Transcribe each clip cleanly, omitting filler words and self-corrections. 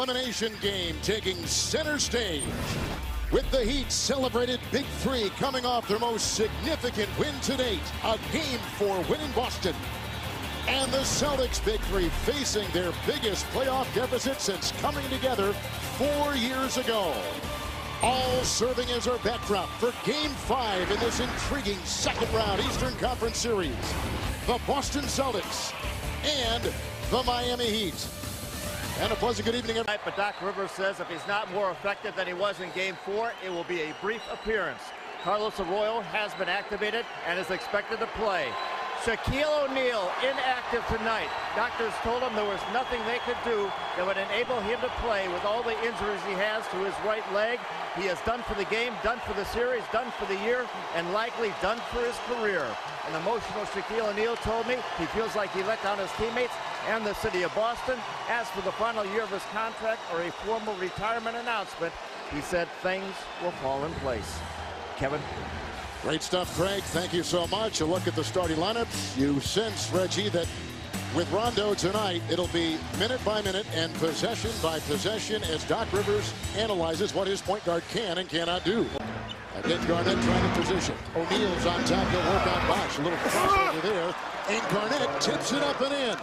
Elimination game taking center stage with the Heat celebrated Big Three coming off their most significant win to date, a Game 4 win in Boston. And the Celtics Big Three facing their biggest playoff deficit since coming together 4 years ago. All serving as our backdrop for Game 5 in this intriguing second round Eastern Conference Series. The Boston Celtics and the Miami Heat. And a pleasant good evening. But Doc Rivers says if he's not more effective than he was in Game 4, it will be a brief appearance. Carlos Arroyo has been activated and is expected to play. Shaquille O'Neal inactive tonight. Doctors told him there was nothing they could do that would enable him to play with all the injuries he has to his right leg. He is done for the game, done for the series, done for the year, and likely done for his career. An emotional Shaquille O'Neal told me he feels like he let down his teammates and the city of Boston. As for the final year of his contract or a formal retirement announcement, he said things will fall in place. Kevin? Great stuff, Craig. Thank you so much. A look at the starting lineup. You sense, Reggie, that with Rondo tonight, it'll be minute by minute and possession by possession as Doc Rivers analyzes what his point guard can and cannot do. Against Garnett trying to position. O'Neal's on top. He'll work on Bosh. A little crossover there. And Garnett tips it up and in.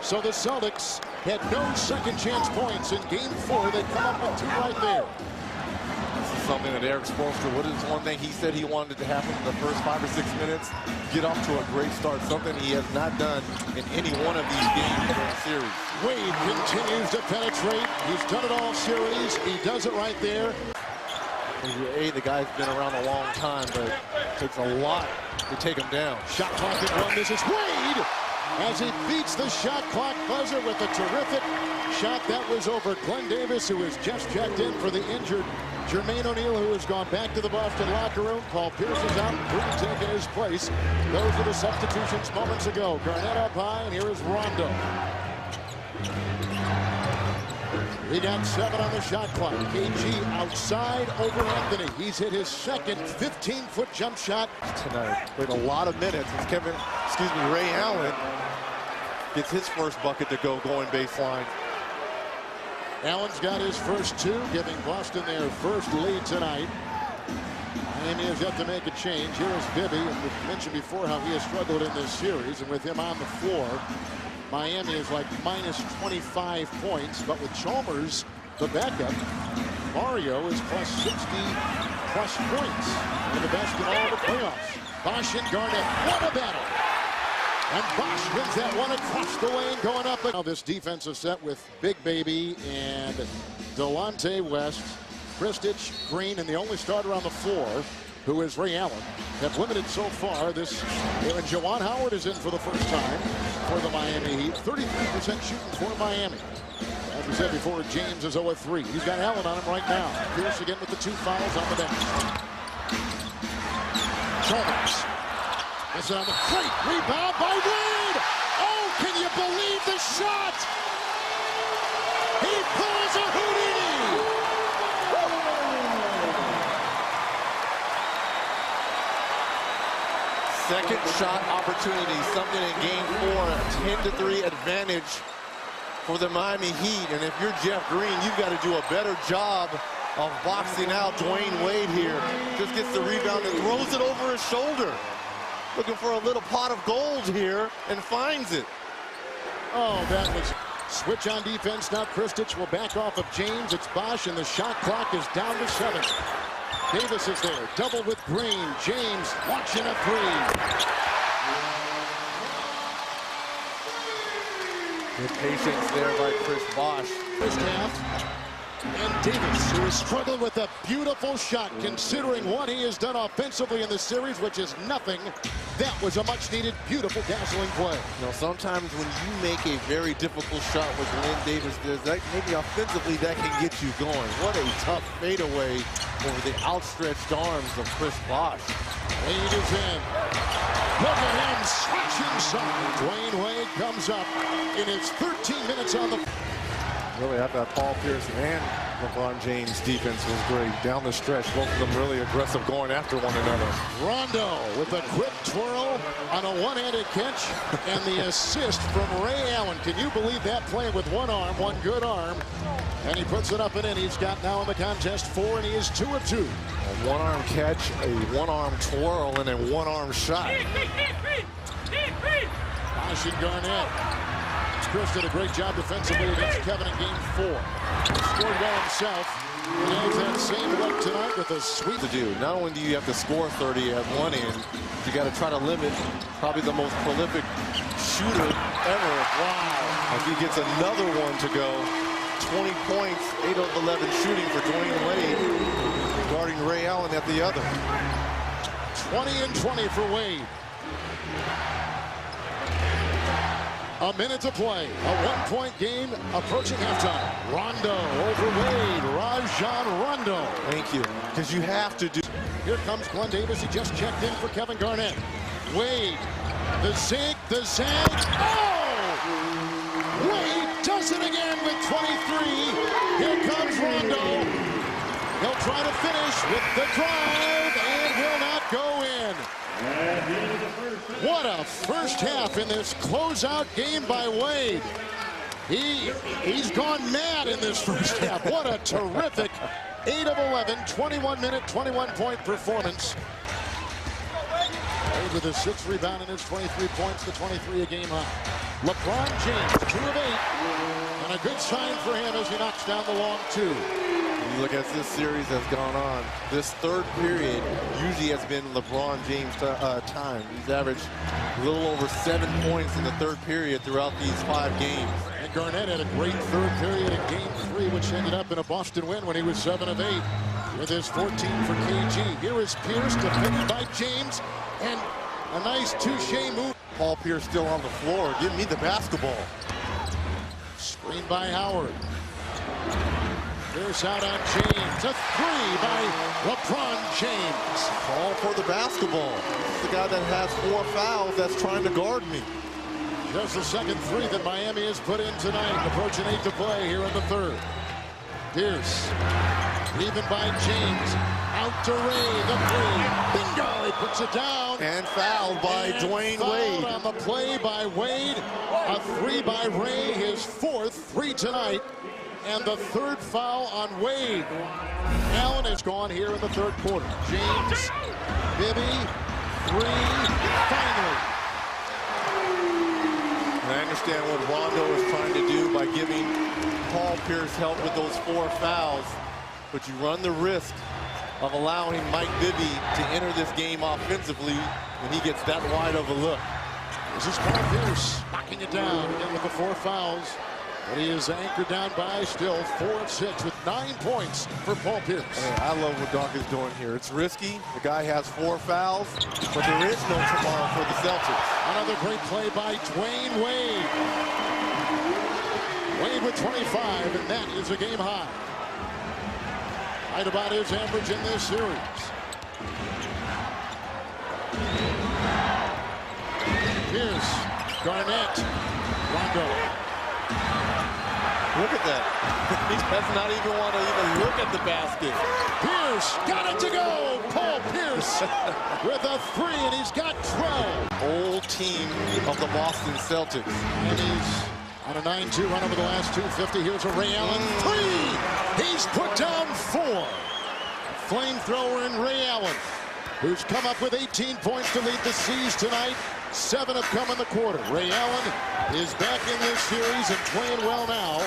So the Celtics had no second chance points in Game 4. They come up with 2 right there. Something that Eric Spoelstra, what is one thing he said he wanted to happen in the first 5 or 6 minutes? Get off to a great start, something he has not done in any one of these games in the series. Wade continues to penetrate. He's done it all series. He does it right there. The guy's been around a long time, but it takes a lot to take him down. Shot clock at 1. This is Wade as he beats the shot clock buzzer with a terrific shot. That was over Glenn Davis, who has just checked in for the injured Jermaine O'Neal, who has gone back to the Boston locker room. Paul Pierce is out, Green taking his place. Those were the substitutions moments ago. Garnett up high, and here is Rondo. He got 7 on the shot clock. KG outside over Anthony. He's hit his second 15-foot jump shot tonight. Played a lot of minutes. It's Ray Allen gets his first bucket to go going baseline. Allen's got his first 2, giving Boston their first lead tonight. Miami has yet to make a change. Here is Bibby, and we've mentioned before how he has struggled in this series, and with him on the floor, Miami is like minus 25 points, but with Chalmers, the backup, Mario is plus 60+ points, and the best in all the playoffs. Bosh and Garnett, what a battle! And Bosh wins that one across the lane, going up. Now this defensive set with Big Baby and Delonte West, Kristich, Green, and the only starter on the floor, who is Ray Allen, have limited so far. And Juwan Howard is in for the first time for the Miami Heat. 33% shooting for Miami. As we said before, James is 0-3. He's got Allen on him right now. Pierce again with the 2 fouls on the bench. Chalmers. This is on the great rebound by Wade. Oh, can you believe the shot? He pulls a Houdini. Second shot opportunity, something in Game 4, a 10-3 advantage for the Miami Heat. And if you're Jeff Green, you've got to do a better job of boxing out Dwayne Wade here. Just gets the rebound and throws it over his shoulder. Looking for a little pot of gold here and finds it. Oh, that was switch on defense. Now Kristich will back off of James. It's Bosh, and the shot clock is down to 7. Davis is there, double with Green. James launching a 3. Good patience there by Chris Bosh. First half. And Davis, who has struggled with a beautiful shot, considering what he has done offensively in the series, which is nothing. That was a much-needed, beautiful, dazzling play. You know, sometimes when you make a very difficult shot with Glenn Davis does, that maybe offensively that can get you going. What a tough fadeaway over the outstretched arms of Chris Bosh. Wade is in. Look at him switching side. Dwayne Wade comes up in his 13 minutes on the. Really, I thought Paul Pierce and LeBron James' defense was great. Down the stretch, both of them really aggressive going after one another. Rondo with a quick twirl on a one-handed catch and the assist from Ray Allen. Can you believe that? Playing with one arm, one good arm. And he puts it up and in. He's got now in the contest 4, and he is 2 of 2. A one-arm catch, a one-arm twirl, and a one-arm shot. Washington Garnett. Chris did a great job defensively against Kevin in Game 4. Scored well himself. And he has that same look tonight with a sweep To do. Not only do you have to score 30 at one end, you got to try to limit probably the most prolific shooter ever. Wow. As he gets another one to go. 20 points, 8 of 11 shooting for Dwayne Wade, guarding Ray Allen at the other. 20 and 20 for Wade. A minute to play. A one-point game approaching halftime. Rondo over Wade. Rajon Rondo. Thank you. Because you have to do. Here comes Glenn Davis. He just checked in for Kevin Garnett. Wade. The zig. The zag. Oh! Wade does it again with 23. Here comes Rondo. He'll try to finish with the drive and will not go in. What a first half in this closeout game by Wade. He's gone mad in this first half. What a terrific 8 of 11, 21-minute, 21-point performance. Wade with a 6th rebound and his 23 points to 23 a game high. LeBron James, 2 of 8. And a good sign for him as he knocks down the long 2. You look as this series has gone on, this third period usually has been LeBron James' time. He's averaged a little over 7 points in the third period throughout these 5 games. And Garnett had a great third period in Game 3, which ended up in a Boston win when he was 7 of 8 with his 14 for KG. Here is Pierce defended by James, and a nice touche move. Paul Pierce still on the floor. Give me the basketball. Screen by Howard. Pierce out on James. A 3 by LeBron James. Call for the basketball. This is the guy that has 4 fouls that's trying to guard me. Just the second 3 that Miami has put in tonight. Approaching 8 to play here in the third. Pierce. Even by James. Out to Ray. The 3. Bingo. He puts it down. And fouled by Dwayne Wade. On the play by Wade. A 3 by Ray. His 4th 3 tonight. And the 3rd foul on Wade. Allen is gone here in the 3rd quarter. James, Bibby, 3, finally. And I understand what Rondo is trying to do by giving Paul Pierce help with those 4 fouls. But you run the risk of allowing Mike Bibby to enter this game offensively when he gets that wide of a look. This is Paul Pierce knocking it down again with the 4 fouls. But he is anchored down by still 4 of 6 with 9 points for Paul Pierce. Man, I love what Doc is doing here. It's risky. The guy has 4 fouls, but there is no tomorrow for the Celtics. Another great play by Dwayne Wade. Wade with 25, and that is a game high. Right about his average in this series. Pierce, Garnett, Rondo. Look at that. He does not even want to even look at the basket. Pierce got it to go. Paul Pierce with a 3, and he's got 12. Old team of the Boston Celtics. And he's on a 9-2 run over the last 250. Here's a Ray Allen 3. He's put down 4. Flamethrower in Ray Allen, who's come up with 18 points to lead the C's tonight. 7 have come in the quarter. Ray Allen is back in this series and playing well now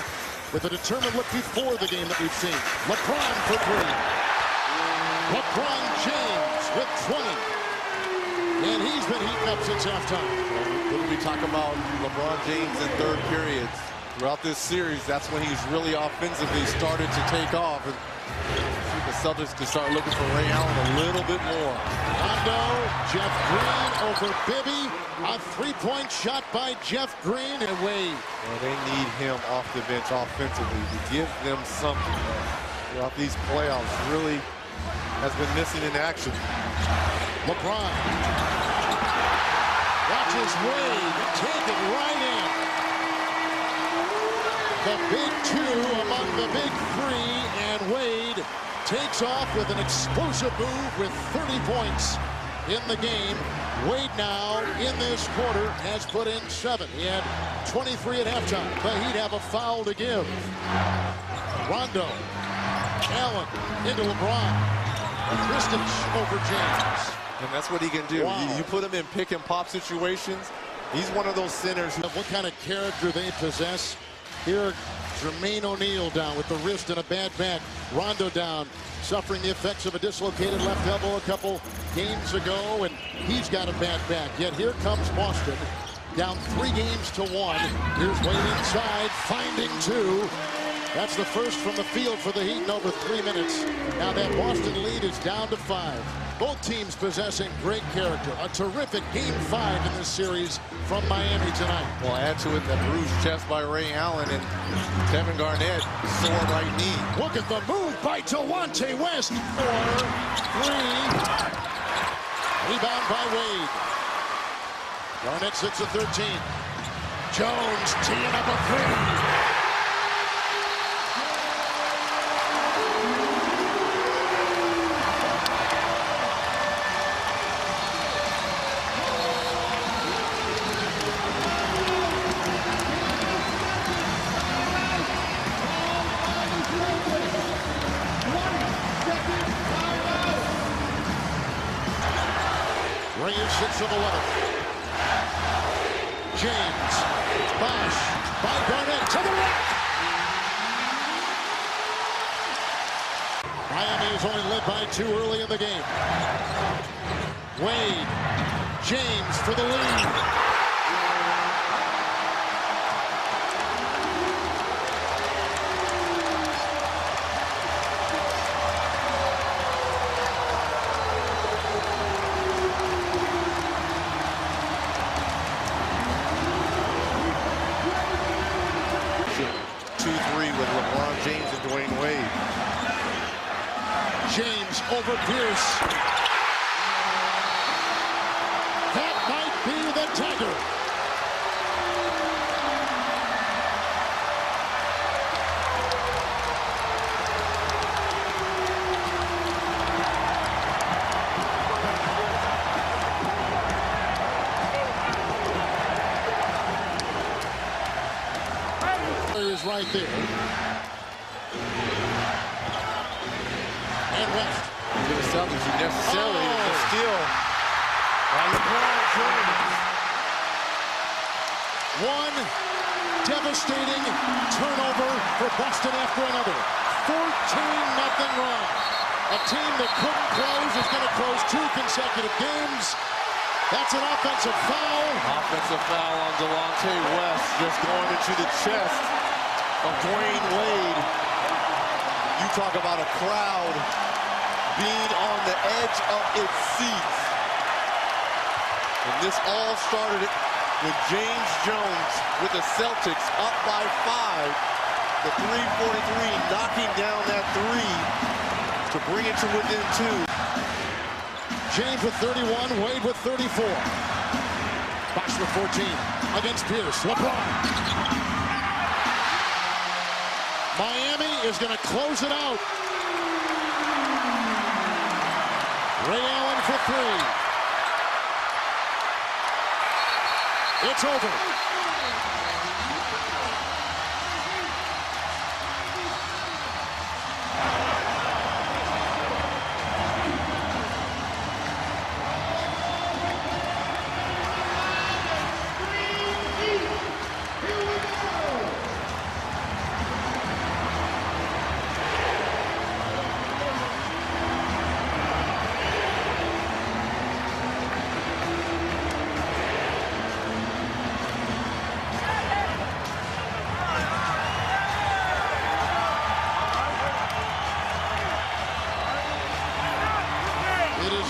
with a determined look before the game that we've seen. LeBron for 3. LeBron James with 20. And he's been heating up since halftime. When we talk about LeBron James in third periods throughout this series, that's when he's really offensively started to take off. And the Celtics can start looking for Ray Allen a little bit more. Rondo, Jeff Green over Bibby. A 3-point shot by Jeff Green and Wade. Well, they need him off the bench offensively to give them something throughout these playoffs. Really has been missing in action. LeBron watches Wade take it right in. The big two among the big three, and Wade takes off with an explosive move with 30 points in the game. Wade now in this quarter has put in 7. He had 23 at halftime, but he'd have a foul to give. Rondo, Allen into LeBron, Kristich over James. And that's what he can do. Wow. You put him in pick and pop situations. He's one of those centers. What kind of character they possess. Here, Jermaine O'Neal down with the wrist and a bad back. Rondo down, suffering the effects of a dislocated left elbow a couple games ago, and he's got a bad back. Yet here comes Boston, down 3 games to 1. Here's Wade inside, finding 2. That's the first from the field for the Heat in over 3 minutes. Now that Boston lead is down to 5. Both teams possessing great character. A terrific Game 5 in this series from Miami tonight. Well, add to it that bruised chest by Ray Allen and Kevin Garnett, sore right knee. Look at the move by Delonte West for 3. Rebound by Wade. Garnett sits at 13. Jones teeing up a 3. Reyes sits at 11. James, Bosh by Garnett to the rack. Miami is only led by 2 early in the game. Wade, James for the lead. James over Pierce. That might be the dagger. Is right there. And West. To the Celtics, who necessarily is a steal by LeBron James. One devastating turnover for Boston after another. 14-0 run. A team that couldn't close is going to close 2 consecutive games. That's an offensive foul. Offensive foul on Delonte West, just going into the chest of Dwayne Wade. You talk about a crowd being on the edge of its seats. And this all started with James Jones with the Celtics up by 5. The 3:43 knocking down that 3 to bring it to within 2. James with 31, Wade with 34. Bosh with 14 against Pierce. LeBron. Miami is going to close it out. Ray Allen for 3. It's over.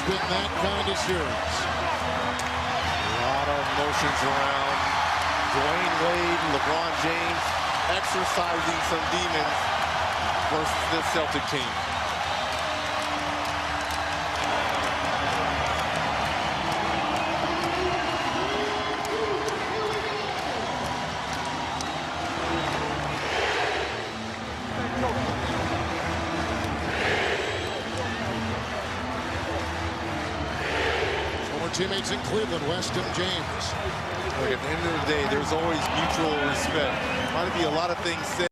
Been that kind of series. A lot of emotions around Dwayne Wade and LeBron James exercising some demons versus this Celtic team. teammates in Cleveland, West and James. Look, at the end of the day, there's always mutual respect. Might be a lot of things said.